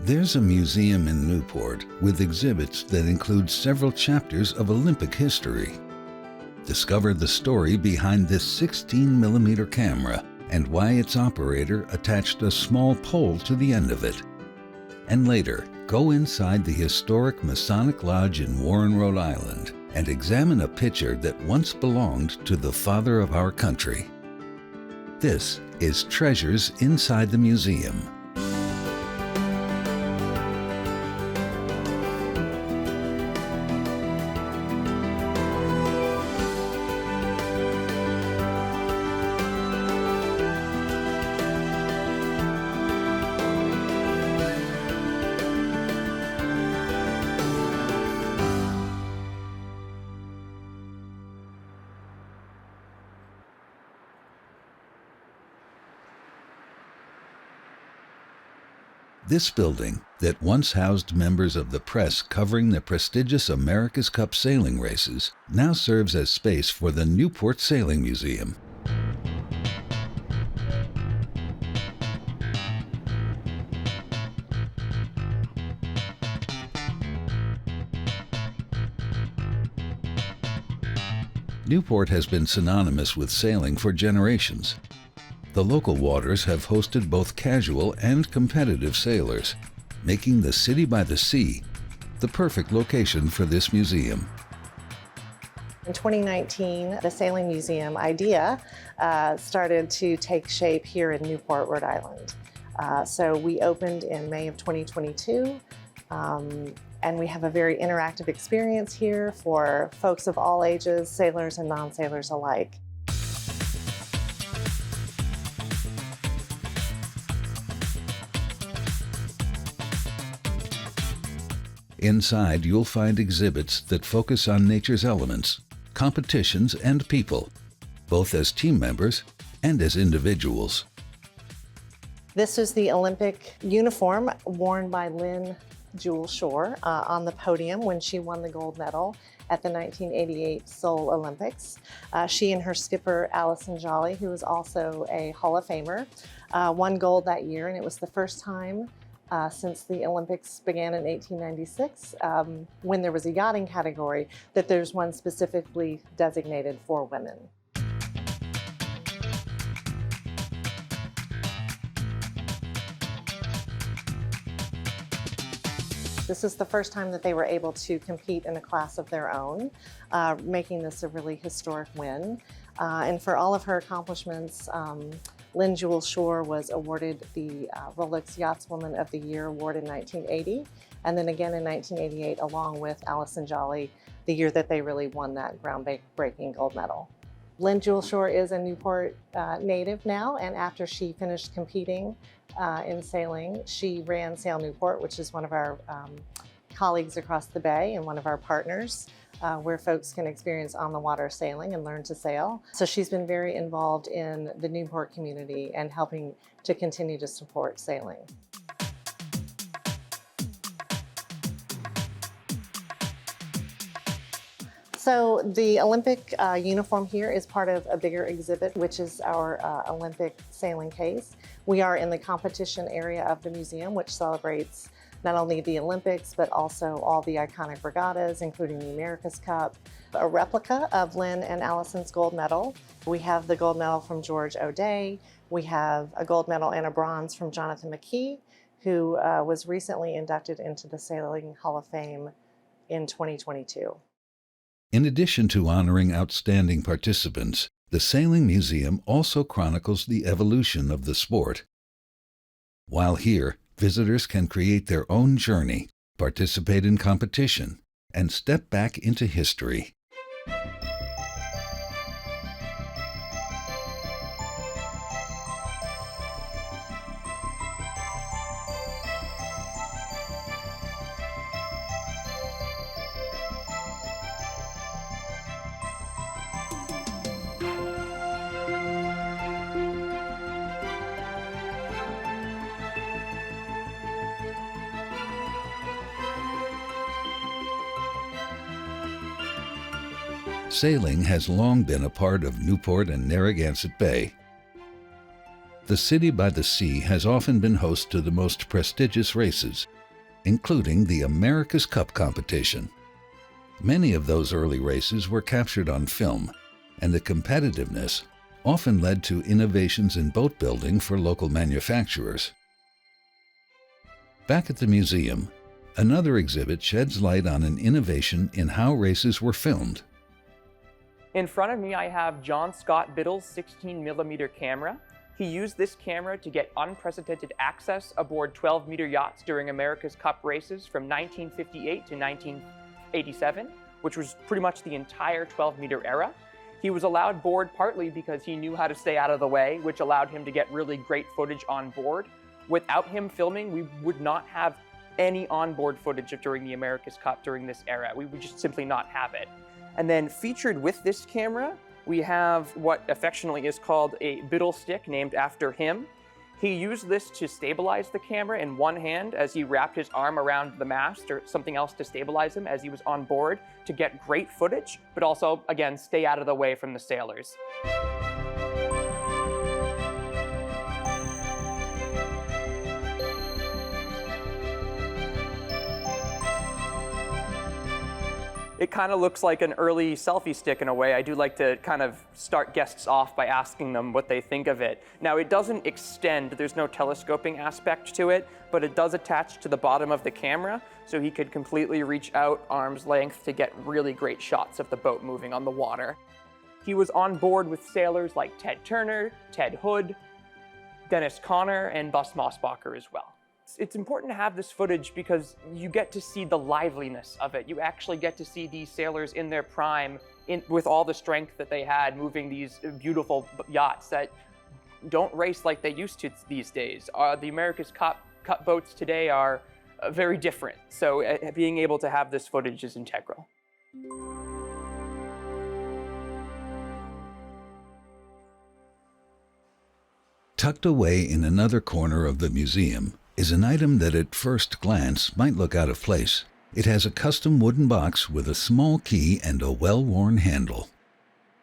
There's a museum in Newport with exhibits that include several chapters of Olympic history. Discover the story behind this 16-millimeter camera and why its operator attached a small pole to the end of it. And later, go inside the historic Masonic Lodge in Warren, Rhode Island, and examine a picture that once belonged to the father of our country. This is Treasures Inside the Museum. This building, that once housed members of the press covering the prestigious America's Cup sailing races, now serves as space for the Newport Sailing Museum. Newport has been synonymous with sailing for generations. The local waters have hosted both casual and competitive sailors, making the city by the sea the perfect location for this museum. In 2019, the Sailing Museum idea started to take shape here in Newport, Rhode Island. So we opened in May of 2022, and we have a very interactive experience here for folks of all ages, sailors and non-sailors alike. Inside, you'll find exhibits that focus on nature's elements, competitions, and people, both as team members and as individuals. This is the Olympic uniform worn by Lynn Jewel Shore on the podium when she won the gold medal at the 1988 Seoul Olympics. She and her skipper, Allison Jolly, who is also a Hall of Famer, won gold that year, and it was the first time since the Olympics began in 1896, when there was a yachting category, that there's one specifically designated for women. This is the first time that they were able to compete in a class of their own, making this a really historic win. And for all of her accomplishments, Lynn Jewel Shore was awarded the Rolex Yachtswoman of the Year award in 1980, and then again in 1988, along with Allison Jolly, the year that they really won that groundbreaking gold medal. Lynn Jewel Shore is a Newport native now, and after she finished competing in sailing, she ran Sail Newport, which is one of our colleagues across the bay and one of our partners, where folks can experience on-the-water sailing and learn to sail. So she's been very involved in the Newport community and helping to continue to support sailing. So the Olympic uniform here is part of a bigger exhibit, which is our Olympic sailing case. We are in the competition area of the museum, which celebrates not only the Olympics, but also all the iconic regattas, including the America's Cup, a replica of Lynn and Allison's gold medal. We have the gold medal from George O'Day. We have a gold medal and a bronze from Jonathan McKee, who was recently inducted into the Sailing Hall of Fame in 2022. In addition to honoring outstanding participants, the Sailing Museum also chronicles the evolution of the sport. While here, visitors can create their own journey, participate in competition, and step back into history. Sailing has long been a part of Newport and Narragansett Bay. The city by the sea has often been host to the most prestigious races, including the America's Cup competition. Many of those early races were captured on film, and the competitiveness often led to innovations in boat building for local manufacturers. Back at the museum, another exhibit sheds light on an innovation in how races were filmed. In front of me, I have John Scott Biddle's 16mm camera. He used this camera to get unprecedented access aboard 12-meter yachts during America's Cup races from 1958 to 1987, which was pretty much the entire 12-meter era. He was allowed board partly because he knew how to stay out of the way, which allowed him to get really great footage on board. Without him filming, we would not have any onboard footage of during the America's Cup during this era. We would just simply not have it. And then featured with this camera, we have what affectionately is called a Biddle stick named after him. He used this to stabilize the camera in one hand as he wrapped his arm around the mast or something else to stabilize him as he was on board to get great footage, but also, again, stay out of the way from the sailors. It kind of looks like an early selfie stick in a way. I do like to kind of start guests off by asking them what they think of it. Now, it doesn't extend, there's no telescoping aspect to it, but it does attach to the bottom of the camera, so he could completely reach out arm's length to get really great shots of the boat moving on the water. He was on board with sailors like Ted Turner, Ted Hood, Dennis Conner, and Bus Mossbacher as well. It's important to have this footage because you get to see the liveliness of it. You actually get to see these sailors in their prime with all the strength that they had moving these beautiful yachts that don't race like they used to these days. The America's Cup boats today are very different. So being able to have this footage is integral. Tucked away in another corner of the museum is an item that at first glance might look out of place. It has a custom wooden box with a small key and a well-worn handle.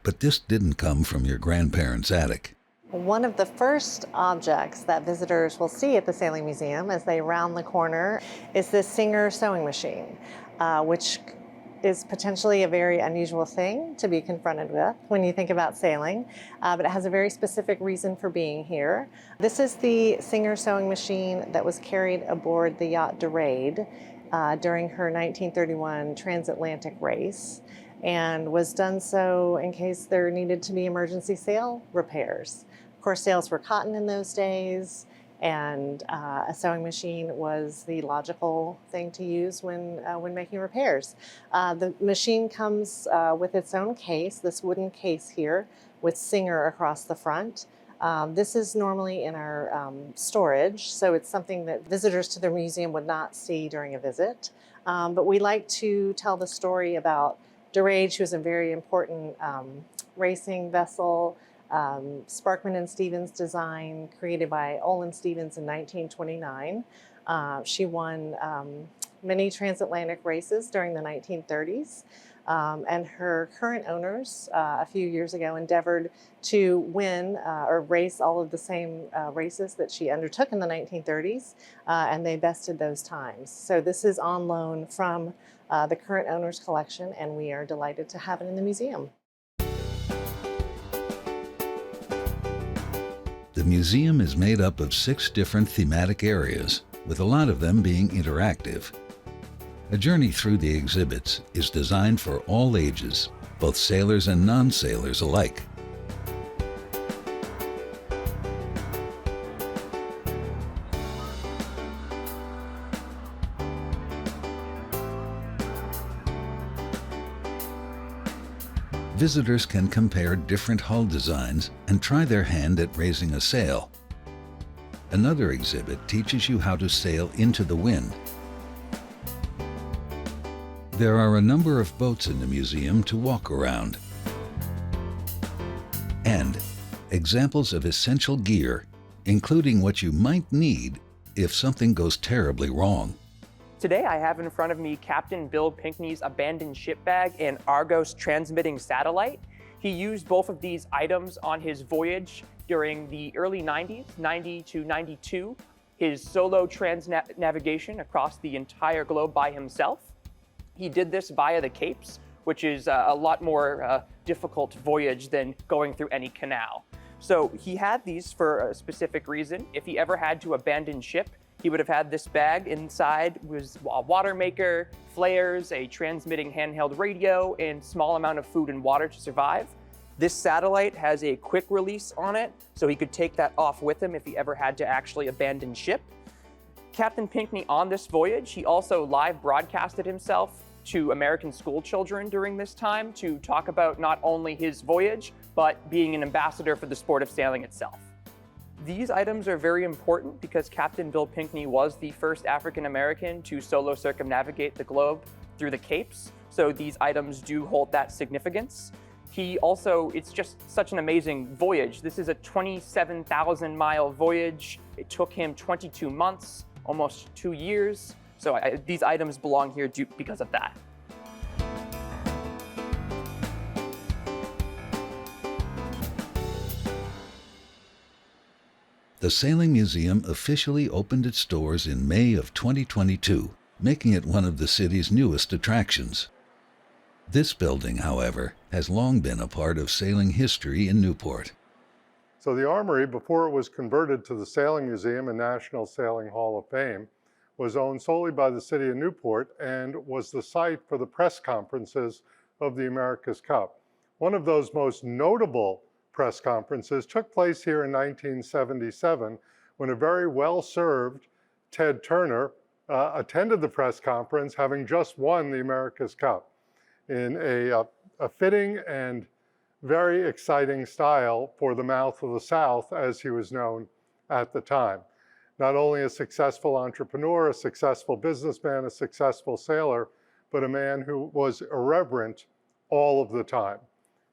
But this didn't come from your grandparents' attic. One of the first objects that visitors will see at the Sailing Museum as they round the corner is this Singer sewing machine, which is potentially a very unusual thing to be confronted with when you think about sailing, but it has a very specific reason for being here. This is the Singer sewing machine that was carried aboard the yacht Dorade during her 1931 transatlantic race, and was done so in case there needed to be emergency sail repairs. Of course, sails were cotton in those days, and a sewing machine was the logical thing to use when making repairs. The machine comes with its own case, this wooden case here, with Singer across the front. This is normally in our storage, so it's something that visitors to the museum would not see during a visit. But we like to tell the story about Dorade. She was a very important racing vessel. Sparkman and Stevens design, created by Olin Stevens in 1929. She won many transatlantic races during the 1930s, and her current owners a few years ago endeavored to win or race all of the same races that she undertook in the 1930s, and they bested those times. So this is on loan from the current owner's collection, and we are delighted to have it in the museum. The museum is made up of 6 different thematic areas, with a lot of them being interactive. A journey through the exhibits is designed for all ages, both sailors and non-sailors alike. Visitors can compare different hull designs and try their hand at raising a sail. Another exhibit teaches you how to sail into the wind. There are a number of boats in the museum to walk around, and examples of essential gear, including what you might need if something goes terribly wrong. Today I have in front of me Captain Bill Pinkney's abandoned ship bag and Argos transmitting satellite. He used both of these items on his voyage during the early 90s, 90 to 92, his solo navigation across the entire globe by himself. He did this via the Capes, which is a lot more difficult voyage than going through any canal. So he had these for a specific reason. If he ever had to abandon ship, he would have had this bag. Inside was a water maker, flares, a transmitting handheld radio, and small amount of food and water to survive. This satellite has a quick release on it, so he could take that off with him if he ever had to actually abandon ship. Captain Pinckney, on this voyage, he also live broadcasted himself to American school children during this time to talk about not only his voyage, but being an ambassador for the sport of sailing itself. These items are very important because Captain Bill Pinckney was the first African American to solo circumnavigate the globe through the Capes, so these items do hold that significance. It's just such an amazing voyage. This is a 27,000-mile voyage. It took him 22 months, almost 2 years. So these items belong here because of that. The Sailing Museum officially opened its doors in May of 2022, making it one of the city's newest attractions. This building, however, has long been a part of sailing history in Newport. So the Armory, before it was converted to the Sailing Museum and National Sailing Hall of Fame, was owned solely by the city of Newport and was the site for the press conferences of the America's Cup. One of those most notable press conferences took place here in 1977 when a very well-served Ted Turner attended the press conference, having just won the America's Cup in a fitting and very exciting style for the Mouth of the South, as he was known at the time. Not only a successful entrepreneur, a successful businessman, a successful sailor, but a man who was irreverent all of the time.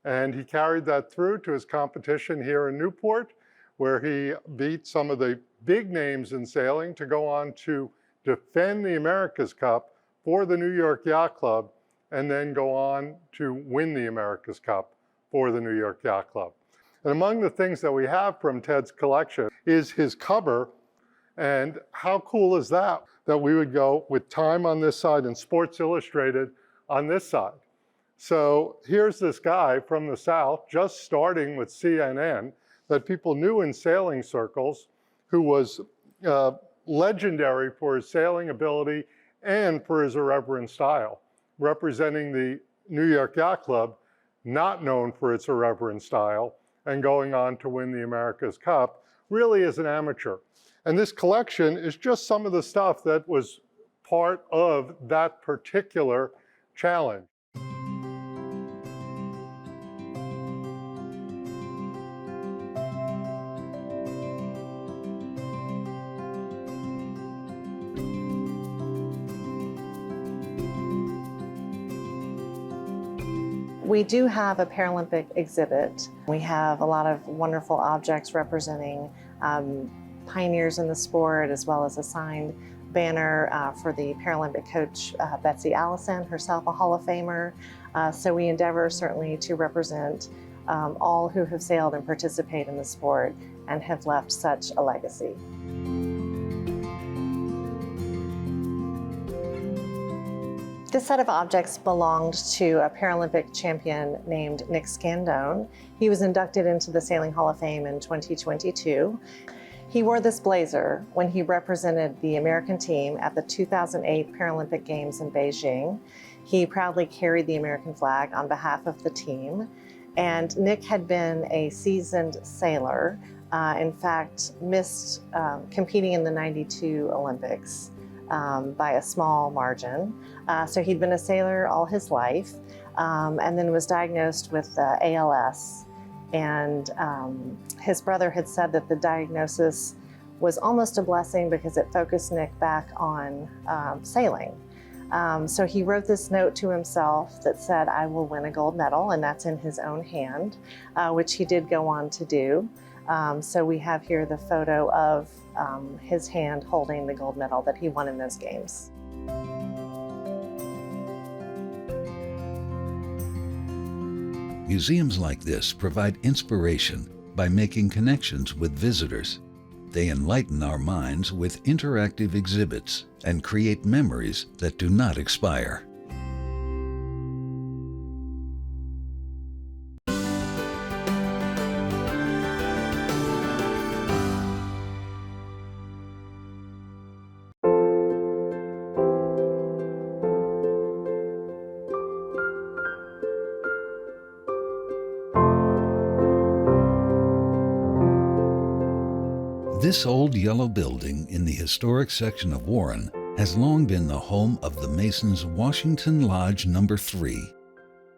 And he carried that through to his competition here in Newport, where he beat some of the big names in sailing to go on to defend the America's Cup for the New York Yacht Club, and then go on to win the America's Cup for the New York Yacht Club. And among the things that we have from Ted's collection is his cover. And how cool is that, that we would go with Time on this side and Sports Illustrated on this side. So here's this guy from the South, just starting with CNN, that people knew in sailing circles, who was legendary for his sailing ability and for his irreverent style, representing the New York Yacht Club, not known for its irreverent style, and going on to win the America's Cup, really as an amateur. And this collection is just some of the stuff that was part of that particular challenge. We do have a Paralympic exhibit. We have a lot of wonderful objects representing pioneers in the sport, as well as a signed banner for the Paralympic coach, Betsy Allison, herself a Hall of Famer. So we endeavor certainly to represent all who have sailed and participate in the sport and have left such a legacy. This set of objects belonged to a Paralympic champion named Nick Scandone. He was inducted into the Sailing Hall of Fame in 2022. He wore this blazer when he represented the American team at the 2008 Paralympic Games in Beijing. He proudly carried the American flag on behalf of the team. And Nick had been a seasoned sailor, in fact, missed competing in the '92 Olympics by a small margin. So he'd been a sailor all his life, and then was diagnosed with ALS. And his brother had said that the diagnosis was almost a blessing because it focused Nick back on sailing. So he wrote this note to himself that said, "I will win a gold medal," and that's in his own hand, which he did go on to do. So we have here the photo of his hand holding the gold medal that he won in those games. Museums like this provide inspiration by making connections with visitors. They enlighten our minds with interactive exhibits and create memories that do not expire. This old yellow building in the historic section of Warren has long been the home of the Masons' Washington Lodge No. 3.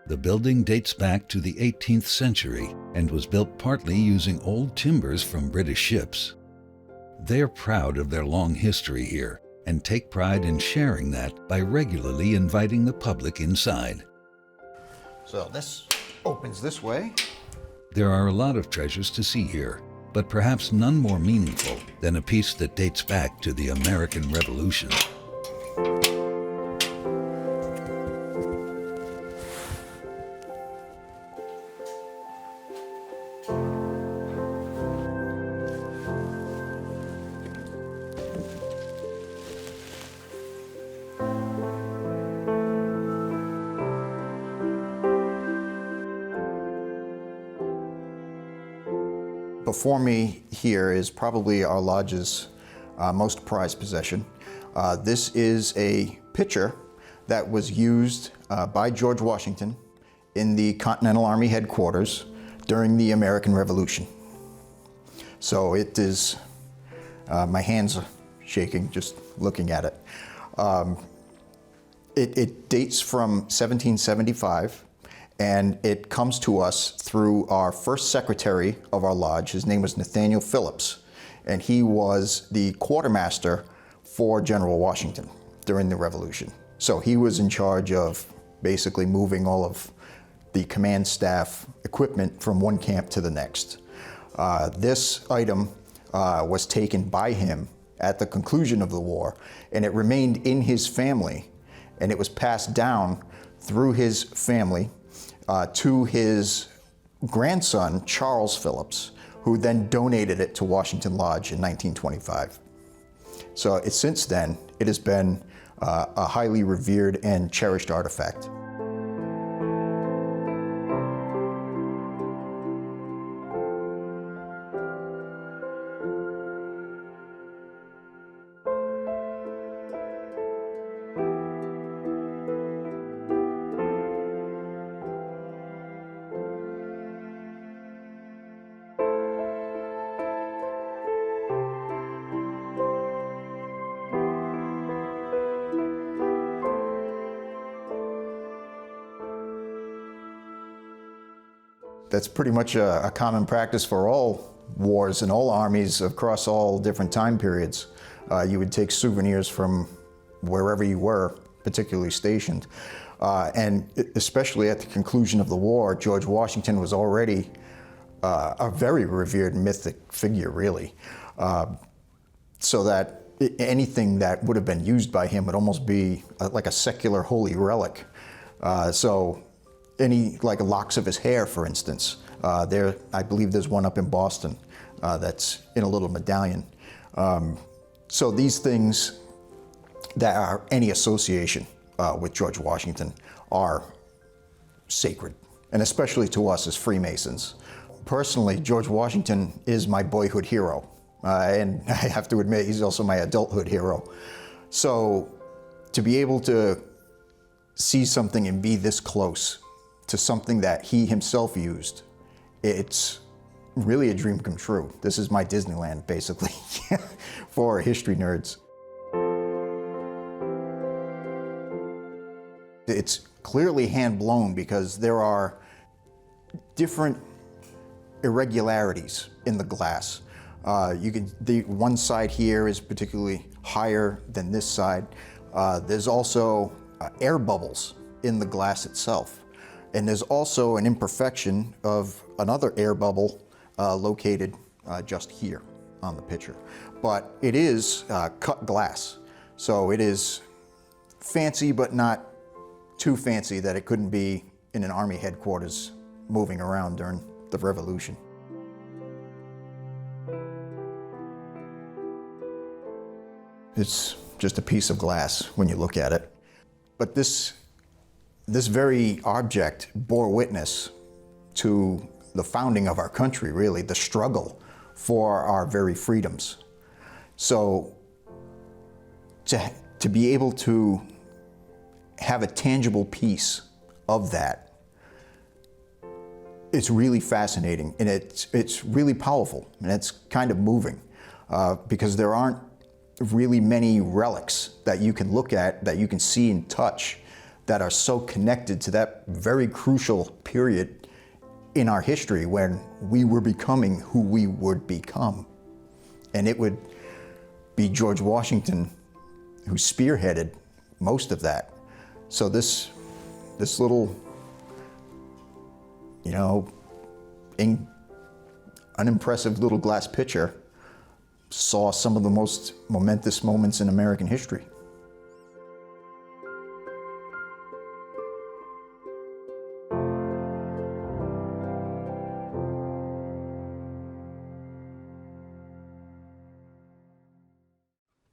The building dates back to the 18th century and was built partly using old timbers from British ships. They are proud of their long history here and take pride in sharing that by regularly inviting the public inside. So this opens this way. There are a lot of treasures to see here, but perhaps none more meaningful than a piece that dates back to the American Revolution. Before me here is probably our lodge's most prized possession. This is a picture that was used by George Washington in the Continental Army headquarters during the American Revolution. So it is, my hands are shaking just looking at it. It dates from 1775. And it comes to us through our first secretary of our lodge. His name was Nathaniel Phillips, and he was the quartermaster for General Washington during the Revolution. So he was in charge of basically moving all of the command staff equipment from one camp to the next. This item was taken by him at the conclusion of the war, and it remained in his family, and it was passed down through his family to his grandson, Charles Phillips, who then donated it to Washington Lodge in 1925. So since then, it has been a highly revered and cherished artifact. That's pretty much a common practice for all wars and all armies across all different time periods. You would take souvenirs from wherever you were particularly stationed. And especially at the conclusion of the war, George Washington was already a very revered mythic figure, really. So that anything that would have been used by him would almost be like a secular holy relic. So any like locks of his hair, for instance, I believe there's one up in Boston that's in a little medallion. So these things that are any association with George Washington are sacred, and especially to us as Freemasons. Personally, George Washington is my boyhood hero, and I have to admit he's also my adulthood hero. So to be able to see something and be this close to something that he himself used, it's really a dream come true. This is my Disneyland, basically, for history nerds. It's clearly hand-blown because there are different irregularities in the glass. The one side here is particularly higher than this side. There's also air bubbles in the glass itself. And there's also an imperfection of another air bubble located just here on the picture. But it is cut glass. So it is fancy, but not too fancy that it couldn't be in an army headquarters moving around during the Revolution. It's just a piece of glass when you look at it. But this very object bore witness to the founding of our country, really, the struggle for our very freedoms. So to be able to have a tangible piece of that, it's really fascinating, and it's really powerful, and it's kind of moving, because there aren't really many relics that you can look at, that you can see and touch, that are so connected to that very crucial period in our history when we were becoming who we would become. And it would be George Washington who spearheaded most of that. So this little, unimpressive little glass pitcher saw some of the most momentous moments in American history.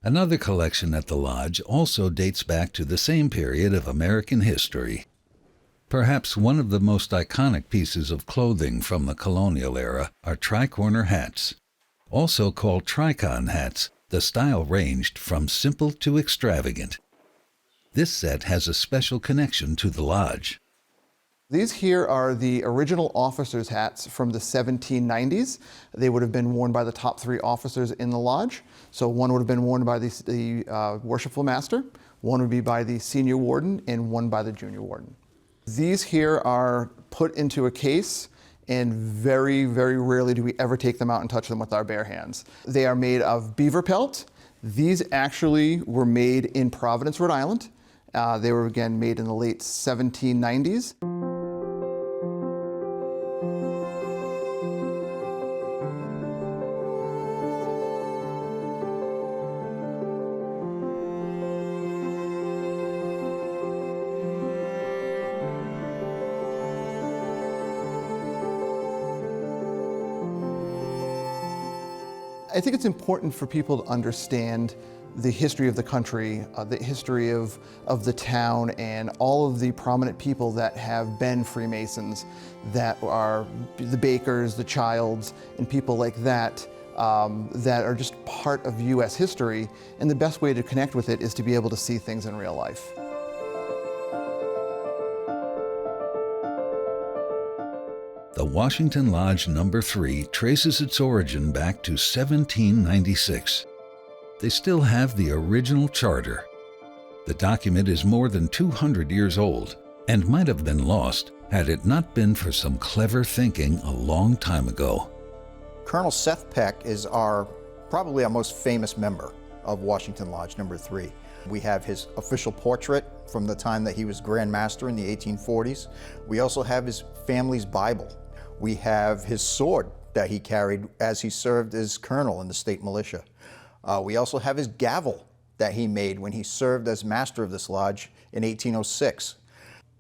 Another collection at the Lodge also dates back to the same period of American history. Perhaps one of the most iconic pieces of clothing from the colonial era are tri-corner hats. Also called tricon hats, the style ranged from simple to extravagant. This set has a special connection to the Lodge. These here are the original officers' hats from the 1790s. They would have been worn by the top 3 officers in the lodge. So one would have been worn by the worshipful master, one would be by the senior warden, and one by the junior warden. These here are put into a case, and very, very rarely do we ever take them out and touch them with our bare hands. They are made of beaver pelt. These actually were made in Providence, Rhode Island. They were again made in the late 1790s. I think it's important for people to understand the history of the country, the history of the town, and all of the prominent people that have been Freemasons, that are the Bakers, the Childs, and people like that, that are just part of U.S. history. And the best way to connect with it is to be able to see things in real life. The Washington Lodge No. 3 traces its origin back to 1796. They still have the original charter. The document is more than 200 years old and might have been lost had it not been for some clever thinking a long time ago. Colonel Seth Peck is probably our most famous member of Washington Lodge No. 3. We have his official portrait from the time that he was Grand Master in the 1840s. We also have his family's Bible. We have his sword that he carried as he served as colonel in the state militia. We also have his gavel that he made when he served as master of this lodge in 1806.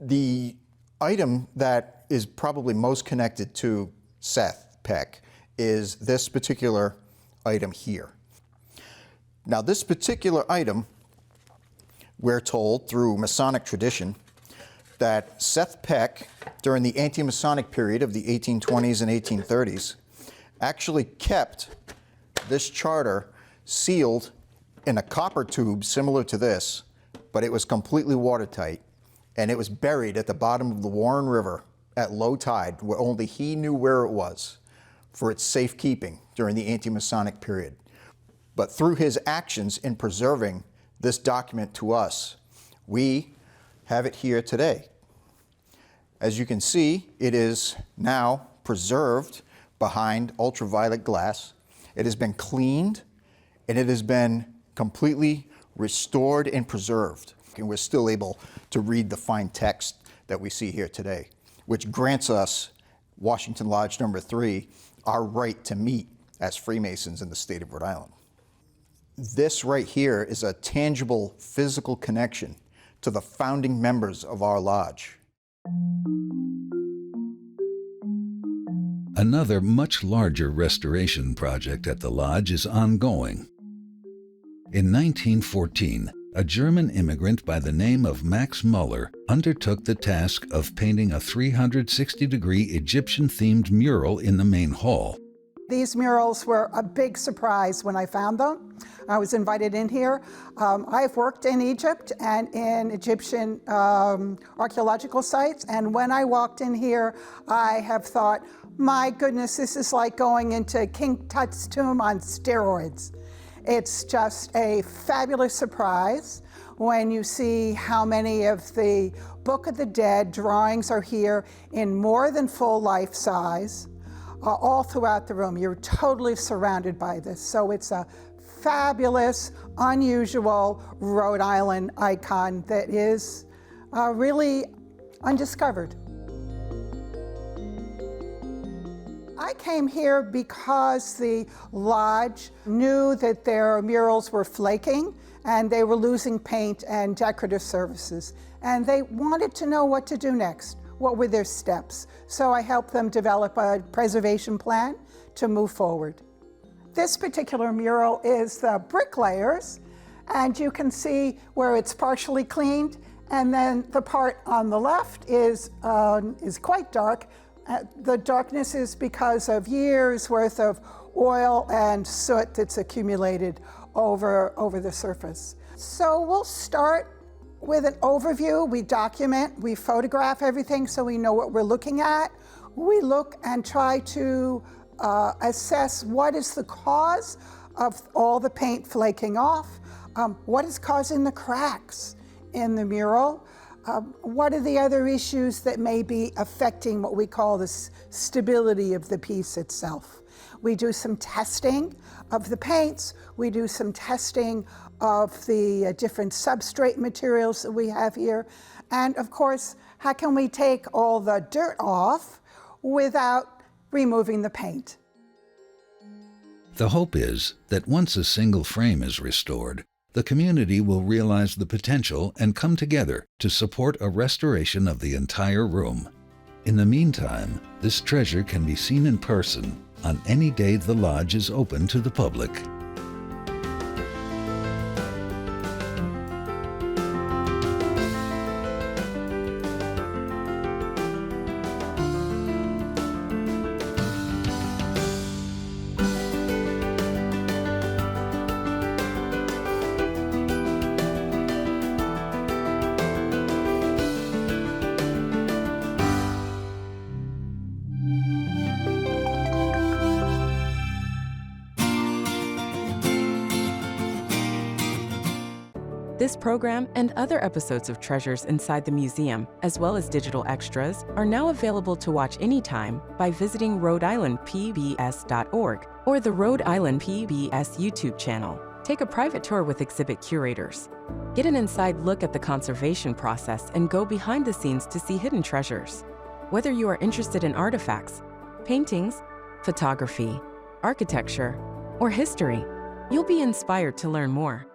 The item that is probably most connected to Seth Peck is this particular item here. Now, this particular item, we're told through Masonic tradition, that Seth Peck, during the anti-Masonic period of the 1820s and 1830s, actually kept this charter sealed in a copper tube similar to this, but it was completely watertight, and it was buried at the bottom of the Warren River at low tide, where only he knew where it was, for its safekeeping during the anti-Masonic period. But through his actions in preserving this document to us, we have it here today. As you can see, it is now preserved behind ultraviolet glass. It has been cleaned, and it has been completely restored and preserved. And we're still able to read the fine text that we see here today, which grants us, Washington Lodge No. 3, our right to meet as Freemasons in the state of Rhode Island. This right here is a tangible physical connection to the founding members of our lodge. Another much larger restoration project at the Lodge is ongoing. In 1914, a German immigrant by the name of Max Muller undertook the task of painting a 360-degree Egyptian-themed mural in the main hall. These murals were a big surprise when I found them. I was invited in here. I've worked in Egypt and in Egyptian archaeological sites, and when I walked in here, I have thought, my goodness, this is like going into King Tut's tomb on steroids. It's just a fabulous surprise when you see how many of the Book of the Dead drawings are here in more than full life size, all throughout the room. You're totally surrounded by this. So it's a fabulous, unusual Rhode Island icon that is really undiscovered. I came here because the lodge knew that their murals were flaking and they were losing paint and decorative services. And they wanted to know what to do next. What were their steps? So I helped them develop a preservation plan to move forward. This particular mural is the bricklayers, and you can see where it's partially cleaned, and then the part on the left is quite dark. The darkness is because of years worth of oil and soot that's accumulated over the surface. So we'll start with an overview. We document, we photograph everything so we know what we're looking at. We look and try to assess what is the cause of all the paint flaking off, what is causing the cracks in the mural, what are the other issues that may be affecting what we call the stability of the piece itself. We do some testing of the paints, we do some testing of the different substrate materials that we have here, and of course, how can we take all the dirt off without removing the paint? The hope is that once a single frame is restored, the community will realize the potential and come together to support a restoration of the entire room. In the meantime, this treasure can be seen in person on any day the lodge is open to the public. This program and other episodes of Treasures Inside the Museum, as well as digital extras, are now available to watch anytime by visiting RhodeIslandPBS.org or the Rhode Island PBS YouTube channel. Take a private tour with exhibit curators. Get an inside look at the conservation process and go behind the scenes to see hidden treasures. Whether you are interested in artifacts, paintings, photography, architecture, or history, you'll be inspired to learn more.